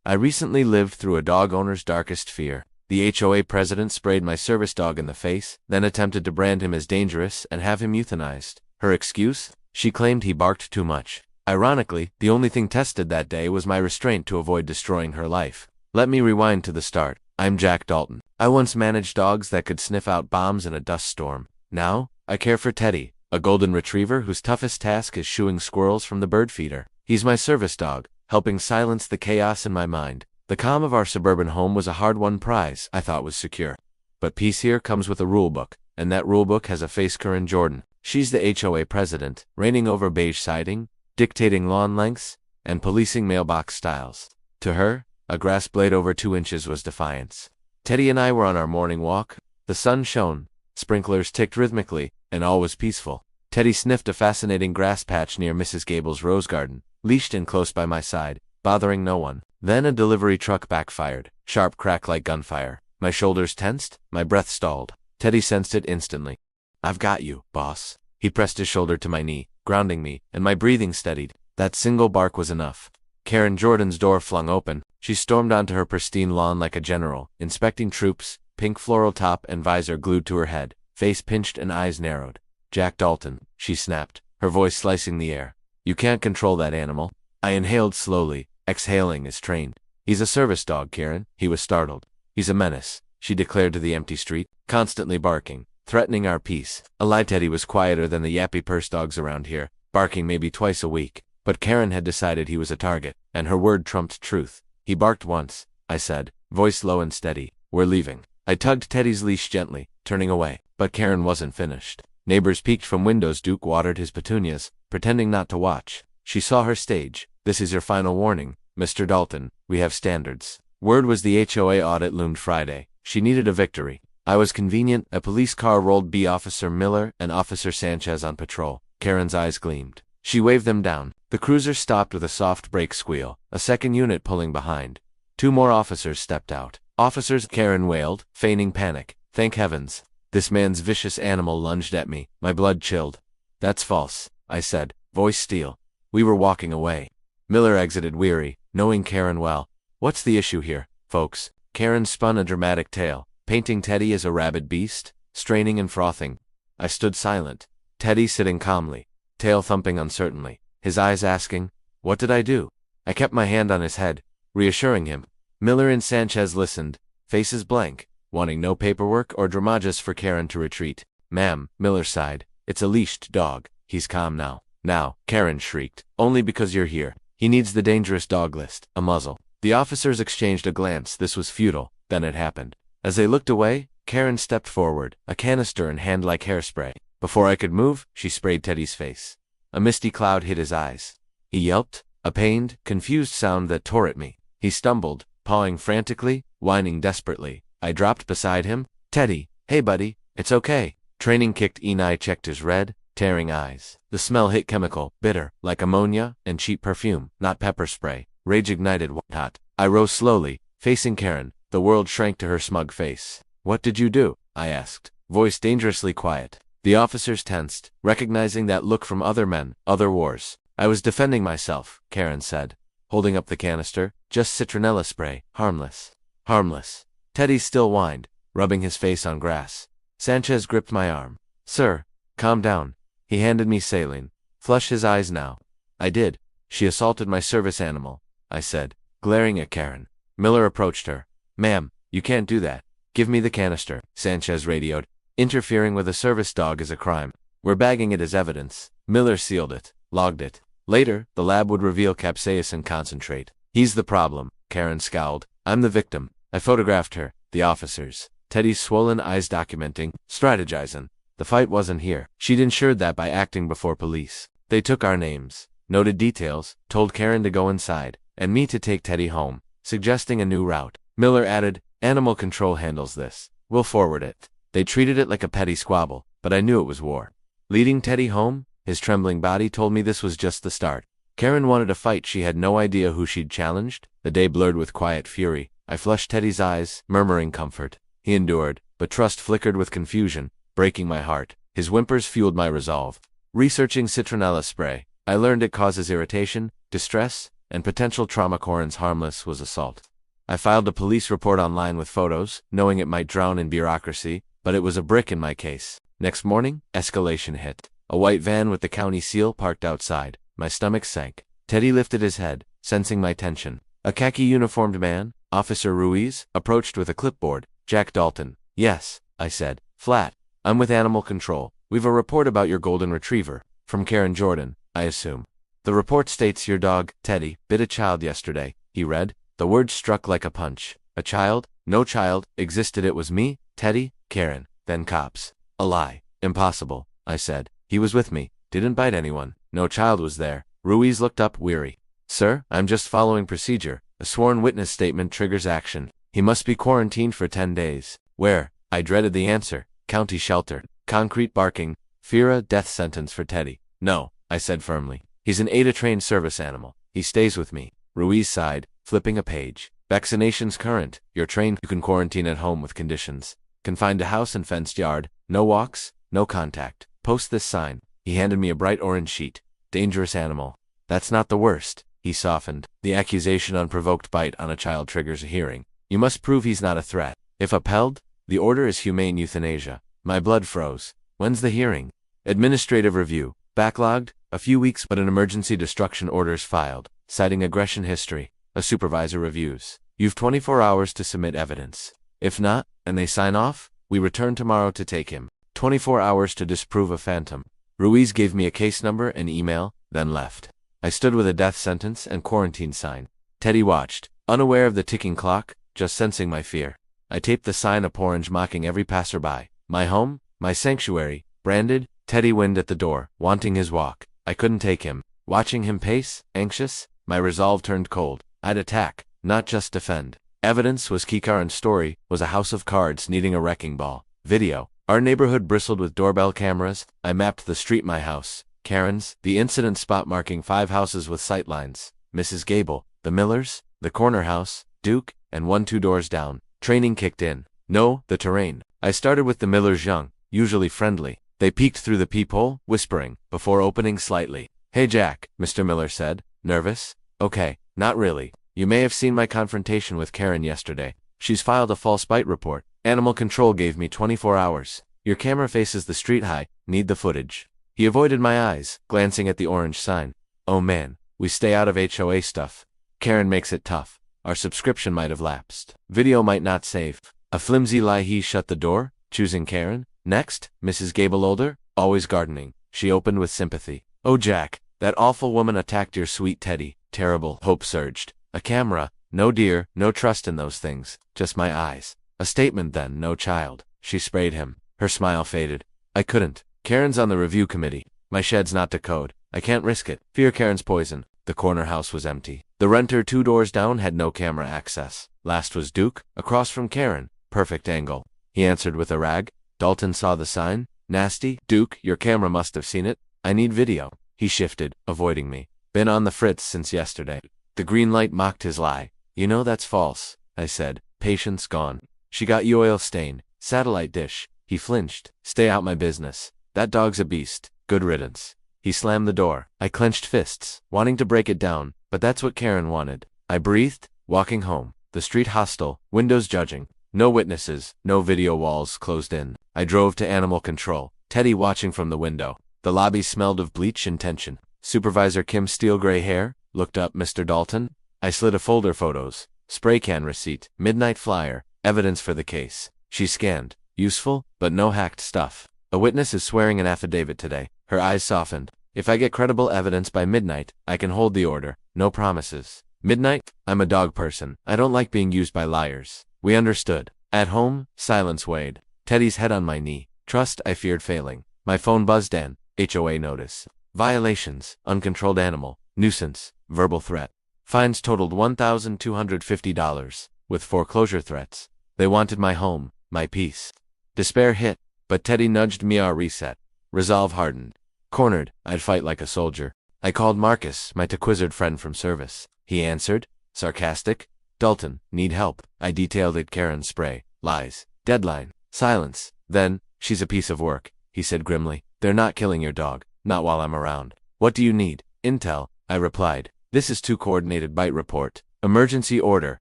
I recently lived through a dog owner's darkest fear. The HOA president sprayed my service dog in the face, then attempted to brand him as dangerous and have him euthanized. Her excuse? She claimed he barked too much. Ironically, the only thing tested that day was my restraint to avoid destroying her life. Let me rewind to the start. I'm Jack Dalton. I once managed dogs that could sniff out bombs in a dust storm. Now, I care for Teddy, a golden retriever whose toughest task is shooing squirrels from the bird feeder. He's my service dog, helping silence the chaos in my mind. The calm of our suburban home was a hard-won prize I thought was secure. But peace here comes with a rulebook, and that rulebook has a face. Karen Jordan. She's the HOA president, reigning over beige siding, dictating lawn lengths, and policing mailbox styles. To her, a grass blade over 2 inches was defiance. Teddy and I were on our morning walk. The sun shone, sprinklers ticked rhythmically, and all was peaceful. Teddy sniffed a fascinating grass patch near Mrs. Gable's rose garden, leashed in close by my side, bothering no one. Then a delivery truck backfired, sharp crack like gunfire. My shoulders tensed, my breath stalled. Teddy sensed it instantly. "I've got you, boss." He pressed his shoulder to my knee, grounding me, and my breathing steadied. That single bark was enough. Karen Jordan's door flung open. She stormed onto her pristine lawn like a general, inspecting troops, pink floral top and visor glued to her head, face pinched and eyes narrowed. "Jack Dalton," she snapped, her voice slicing the air. "You can't control that animal." I inhaled slowly, exhaling as trained. "He's a service dog, Karen." He was startled. "He's a menace," she declared to the empty street, constantly barking, threatening our peace. A lie. Teddy was quieter than the yappy purse dogs around here, barking maybe twice a week. But Karen had decided he was a target, and her word trumped truth. "He barked once," I said, voice low and steady. "We're leaving." I tugged Teddy's leash gently, turning away. But Karen wasn't finished. Neighbors peeked from windows. Duke watered his petunias, pretending not to watch. She saw her stage. "This is your final warning, Mr. Dalton. We have standards." Word was the HOA audit loomed Friday. She needed a victory. I was convenient. A police car rolled by Officer Miller and Officer Sanchez on patrol. Karen's eyes gleamed. She waved them down. The cruiser stopped with a soft brake squeal, a second unit pulling behind. 2 more officers stepped out. "Officers," Karen wailed, feigning panic. "Thank heavens." This man's vicious animal lunged at me. My blood chilled. "That's false," I said, voice steel. We were walking away. Miller exited weary, knowing Karen well. "What's the issue here, folks?" Karen spun a dramatic tale, painting Teddy as a rabid beast, straining and frothing. I stood silent. Teddy sitting calmly, tail thumping uncertainly, his eyes asking, "What did I do?" I kept my hand on his head, reassuring him. Miller and Sanchez listened, faces blank, wanting no paperwork or drama, just for Karen to retreat. "Ma'am," Miller sighed, "it's a leashed dog. He's calm now." "Now," Karen shrieked, "only because you're here. He needs the dangerous dog list, a muzzle." The officers exchanged a glance. This was futile. Then it happened. As they looked away, Karen stepped forward, a canister in hand like hairspray. Before I could move, she sprayed Teddy's face. A misty cloud hid his eyes. He yelped, a pained, confused sound that tore at me. He stumbled, pawing frantically, whining desperately. I dropped beside him. "Teddy, hey buddy, it's okay." Training kicked in. I checked his red, tearing eyes. The smell hit chemical, bitter, like ammonia and cheap perfume, not pepper spray. Rage ignited white hot. I rose slowly, facing Karen. The world shrank to her smug face. "What did you do?" I asked, voice dangerously quiet. The officers tensed, recognizing that look from other men, other wars. "I was defending myself," Karen said, holding up the canister. "Just citronella spray, harmless." "Harmless." Teddy still whined, rubbing his face on grass. Sanchez gripped my arm. "Sir, calm down." He handed me saline. "Flush his eyes now." I did. "She assaulted my service animal," I said, glaring at Karen. Miller approached her. "Ma'am, you can't do that." "Give me the canister," Sanchez radioed. "Interfering with a service dog is a crime. We're bagging it as evidence." Miller sealed it, logged it. Later, the lab would reveal capsaicin concentrate. "He's the problem," Karen scowled. "I'm the victim." I photographed her, the officers, Teddy's swollen eyes documenting, strategizing. The fight wasn't here. She'd ensured that by acting before police. They took our names, noted details, told Karen to go inside, and me to take Teddy home, suggesting a new route. Miller added, "Animal control handles this. We'll forward it." They treated it like a petty squabble, but I knew it was war. Leading Teddy home, his trembling body told me this was just the start. Karen wanted a fight. She had no idea who she'd challenged. The day blurred with quiet fury. I flushed Teddy's eyes, murmuring comfort. He endured, but trust flickered with confusion, breaking my heart. His whimpers fueled my resolve. Researching citronella spray, I learned it causes irritation, distress, and potential trauma. Corin's harmless was assault. I filed a police report online with photos, knowing it might drown in bureaucracy, but it was a brick in my case. Next morning, escalation hit. A white van with the county seal parked outside. My stomach sank. Teddy lifted his head, sensing my tension. A khaki-uniformed man, Officer Ruiz, approached with a clipboard. Jack Dalton. Yes, I said, flat. I'm with Animal Control. We've a report about your golden retriever. From Karen Jordan, I assume. The report states your dog, Teddy, bit a child yesterday, he read. The words struck like a punch. A child? No child existed. It was me, Teddy, Karen, then cops. A lie. Impossible, I said. He was with me. Didn't bite anyone. No child was there. Ruiz looked up, weary. Sir, I'm just following procedure. A sworn witness statement triggers action. He must be quarantined for 10 days. Where? I dreaded the answer. County shelter. Concrete barking. Fear a death sentence for Teddy. No, I said firmly. He's an ADA-trained service animal. He stays with me. Ruiz sighed, flipping a page. Vaccinations current. You're trained. You can quarantine at home with conditions. Confined to house and fenced yard. No walks, no contact. Post this sign. He handed me a bright orange sheet. Dangerous animal. That's not the worst. He softened. The accusation unprovoked bite on a child triggers a hearing. You must prove he's not a threat. If upheld, the order is humane euthanasia. My blood froze. When's the hearing? Administrative review. Backlogged? A few weeks, but an emergency destruction order's filed, citing aggression history. A supervisor reviews. You've 24 hours to submit evidence. If not, and they sign off, we return tomorrow to take him. 24 hours to disprove a phantom. Ruiz gave me a case number and email, then left. I stood with a death sentence and quarantine sign. Teddy watched, unaware of the ticking clock, just sensing my fear. I taped the sign up orange, mocking every passerby. My home, my sanctuary, branded. Teddy wind at the door, wanting his walk. I couldn't take him. Watching him pace, anxious, my resolve turned cold. I'd attack, not just defend. Evidence was key. Karen's story was a house of cards needing a wrecking ball. Video. Our neighborhood bristled with doorbell cameras. I mapped the street. My house. Karen's. The incident spot marking 5 houses with sightlines. Mrs. Gable. The Millers. The corner house. Duke. And 1 2 doors down. Training kicked in. No, the terrain. I started with the Millers, young, usually friendly. They peeked through the peephole, whispering, before opening slightly. Hey Jack, Mr. Miller said. Nervous? Okay, not really. You may have seen my confrontation with Karen yesterday. She's filed a false bite report. Animal Control gave me 24 hours. Your camera faces the street. Need the footage. He avoided my eyes, glancing at the orange sign. Oh man, we stay out of HOA stuff. Karen makes it tough. Our subscription might have lapsed. Video might not save. A flimsy lie. He shut the door, choosing Karen. Next, Mrs. Gable, older, always gardening. She opened with sympathy. Oh Jack, that awful woman attacked your sweet Teddy. Terrible. Hope surged. A camera. No dear, no trust in those things. Just my eyes. A statement then. No child. She sprayed him. Her smile faded. I couldn't. Karen's on the review committee. My shed's not to code. I can't risk it. Fear Karen's poison. The corner house was empty. The renter 2 doors down had no camera access. Last was Duke, across from Karen. Perfect angle. He answered with a rag. Dalton saw the sign. Nasty. Duke, your camera must have seen it. I need video. He shifted, avoiding me. Been on the fritz since yesterday. The green light mocked his lie. You know that's false, I said. Patience gone. She got you oil stain. Satellite dish. He flinched. Stay out my business. That dog's a beast. Good riddance. He slammed the door. I clenched fists, wanting to break it down, but that's what Karen wanted. I breathed, walking home. The street hostile, windows judging. No witnesses, no video, walls closed in. I drove to Animal Control. Teddy watching from the window. The lobby smelled of bleach and tension. Supervisor Kim, steel gray hair, looked up. Mr. Dalton? I slid a folder. Photos. Spray can receipt. Midnight flyer. Evidence for the case. She scanned. Useful, but no hacked stuff. A witness is swearing an affidavit today. Her eyes softened. If I get credible evidence by midnight, I can hold the order. No promises. Midnight? I'm a dog person. I don't like being used by liars. We understood. At home, silence weighed. Teddy's head on my knee. Trust, I feared failing. My phone buzzed. HOA notice. Violations. Uncontrolled animal. Nuisance. Verbal threat. Fines totaled $1,250, with foreclosure threats. They wanted my home, my peace. Despair hit, but Teddy nudged me. Our reset. Resolve hardened. Cornered, I'd fight like a soldier. I called Marcus, my tequizzard friend from service. He answered, sarcastic. Dalton, need help. I detailed it. Karen spray. Lies. Deadline. Silence. Then, she's a piece of work, he said grimly. They're not killing your dog. Not while I'm around. What do you need? Intel, I replied. This is 2 coordinated byte report. Emergency order.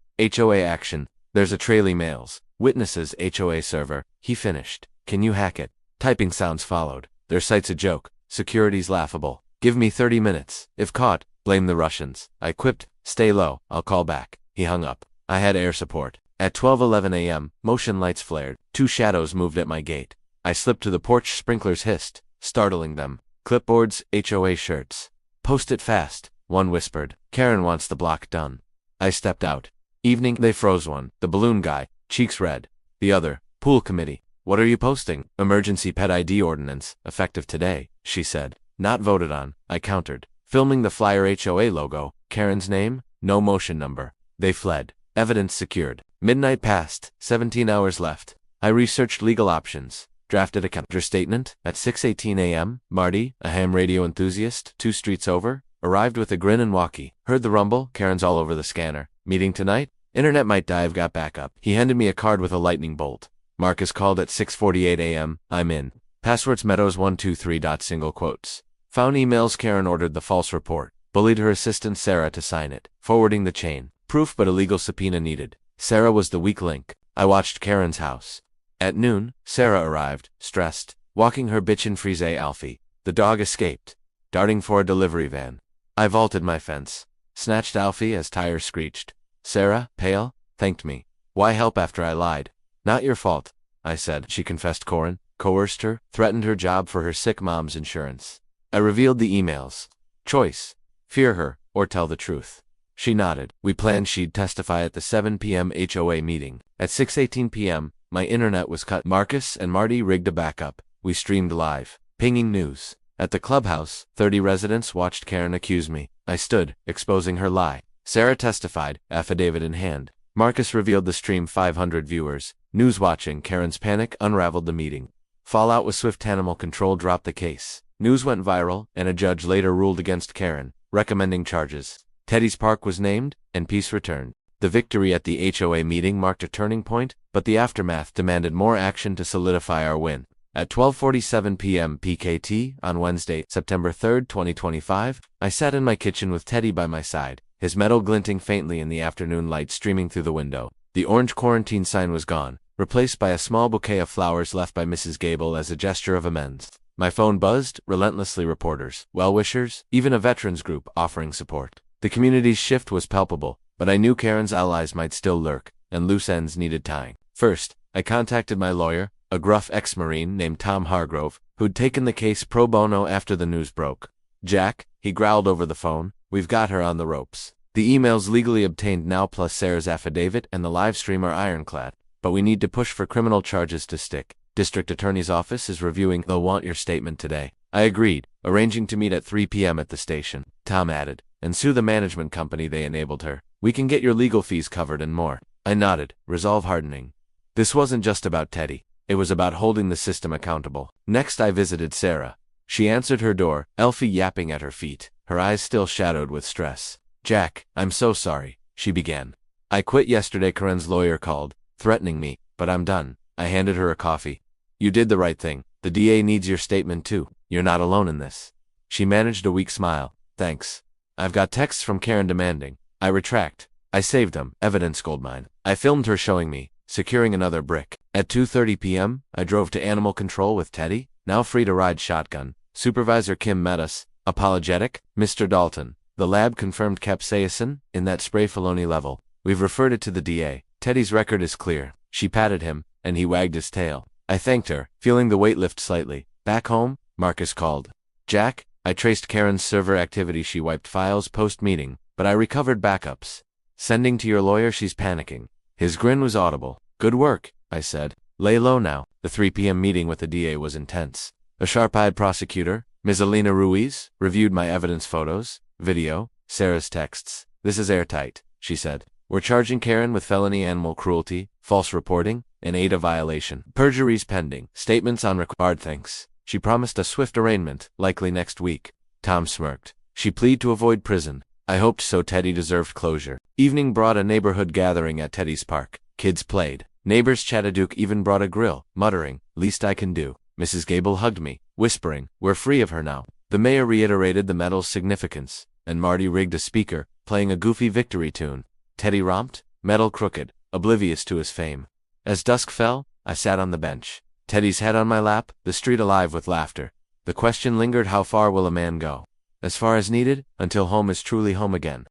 HOA action. There's a Trailey mails. Witnesses HOA server. He finished. Can you hack it? Typing sounds followed. Their site's a joke. Security's laughable. Give me 30 minutes. If caught, blame the Russians. I quipped. Stay low. I'll call back. He hung up. I had air support. At 12:11 a.m., motion lights flared. 2 shadows moved at my gate. I slipped to the porch. Sprinklers hissed, startling them. Clipboards, HOA shirts. Post it fast, one whispered. Karen wants the block done. I stepped out. Evening, they froze one. The balloon guy, cheeks red. The other, pool committee. What are you posting? Emergency pet ID ordinance, effective today, she said. Not voted on, I countered. Filming the flyer HOA logo. Karen's name, no motion number. They fled. Evidence secured. Midnight passed, 17 hours left. I researched legal options. Drafted a counter statement. At 6:18 a.m., Marty, a ham radio enthusiast, 2 streets over, arrived with a grin and walkie. Heard the rumble. Karen's all over the scanner. Meeting tonight? Internet might die. I've got backup. He handed me a card with a lightning bolt. Marcus called at 6:48 a.m. I'm in. Passwords Meadows123. Single quotes. Found emails. Karen ordered the false report. Bullied her assistant Sarah to sign it. Forwarding the chain. Proof but a legal subpoena needed. Sarah was the weak link. I watched Karen's house. At noon, Sarah arrived, stressed, walking her bitchin' Frise Alfie. The dog escaped, darting for a delivery van. I vaulted my fence, snatched Alfie as tires screeched. Sarah, pale, thanked me. Why help after I lied? Not your fault, I said. She confessed Corin, coerced her, threatened her job for her sick mom's insurance. I revealed the emails. Choice. Fear her, or tell the truth. She nodded. We planned she'd testify at the 7 p.m. HOA meeting. At 6:18 p.m., my internet was cut. Marcus and Marty rigged a backup. We streamed live. Pinging news. At the clubhouse, 30 residents watched Karen accuse me. I stood, exposing her lie. Sarah testified, affidavit in hand. Marcus revealed the stream. 500 viewers. News watching. Karen's panic unraveled the meeting. Fallout was swift. Animal control dropped the case. News went viral, and a judge later ruled against Karen, recommending charges. Teddy's Park was named, and peace returned. The victory at the HOA meeting marked a turning point, but the aftermath demanded more action to solidify our win. At 12:47 p.m. PKT on Wednesday, September 3, 2025, I sat in my kitchen with Teddy by my side, his metal glinting faintly in the afternoon light streaming through the window. The orange quarantine sign was gone, replaced by a small bouquet of flowers left by Mrs. Gable as a gesture of amends. My phone buzzed, relentlessly reporters, well-wishers, even a veterans group offering support. The community's shift was palpable, but I knew Karen's allies might still lurk, and loose ends needed tying. First, I contacted my lawyer, a gruff ex-Marine named Tom Hargrove, who'd taken the case pro bono after the news broke. Jack, he growled over the phone, we've got her on the ropes. The emails legally obtained now plus Sarah's affidavit and the live stream are ironclad, but we need to push for criminal charges to stick. District Attorney's Office is reviewing. They'll want your statement today. I agreed, arranging to meet at 3 p.m. at the station. Tom added, and sue the management company they enabled her. We can get your legal fees covered and more. I nodded, resolve hardening. This wasn't just about Teddy. It was about holding the system accountable. Next I visited Sarah. She answered her door, Elfie yapping at her feet, her eyes still shadowed with stress. Jack, I'm so sorry, she began. I quit yesterday. Karen's lawyer called, threatening me, but I'm done. I handed her a coffee. You did the right thing. The DA needs your statement too. You're not alone in this. She managed a weak smile. Thanks. I've got texts from Karen demanding. I retract. I saved them. Evidence goldmine. I filmed her showing me, securing another brick. At 2:30 p.m., I drove to Animal Control with Teddy, now free to ride shotgun. Supervisor Kim met us. Apologetic, Mr. Dalton. The lab confirmed capsaicin in that spray felony level. We've referred it to the DA. Teddy's record is clear. She patted him, and he wagged his tail. I thanked her, feeling the weight lift slightly. Back home, Marcus called. Jack, I traced Karen's server activity. She wiped files post-meeting, but I recovered backups. Sending to your lawyer. She's panicking. His grin was audible. Good work, I said. Lay low now. The 3 p.m. meeting with the DA was intense. A sharp-eyed prosecutor, Ms. Alina Ruiz, reviewed my evidence photos, video, Sarah's texts. This is airtight, she said. We're charging Karen with felony animal cruelty, false reporting, and ADA violation. Perjury's pending. Statements on required. Thanks. She promised a swift arraignment, likely next week. Tom smirked. She pleaded to avoid prison. I hoped so. Teddy deserved closure. Evening brought a neighborhood gathering at Teddy's Park. Kids played. Neighbors chatted. Duke even brought a grill, muttering, least I can do. Mrs. Gable hugged me, whispering, we're free of her now. The mayor reiterated the medal's significance. and Marty rigged a speaker, playing a goofy victory tune. Teddy romped, metal crooked, oblivious to his fame. As dusk fell, I sat on the bench, Teddy's head on my lap, the street alive with laughter. The question lingered: how far will a man go? As far as needed, until home is truly home again.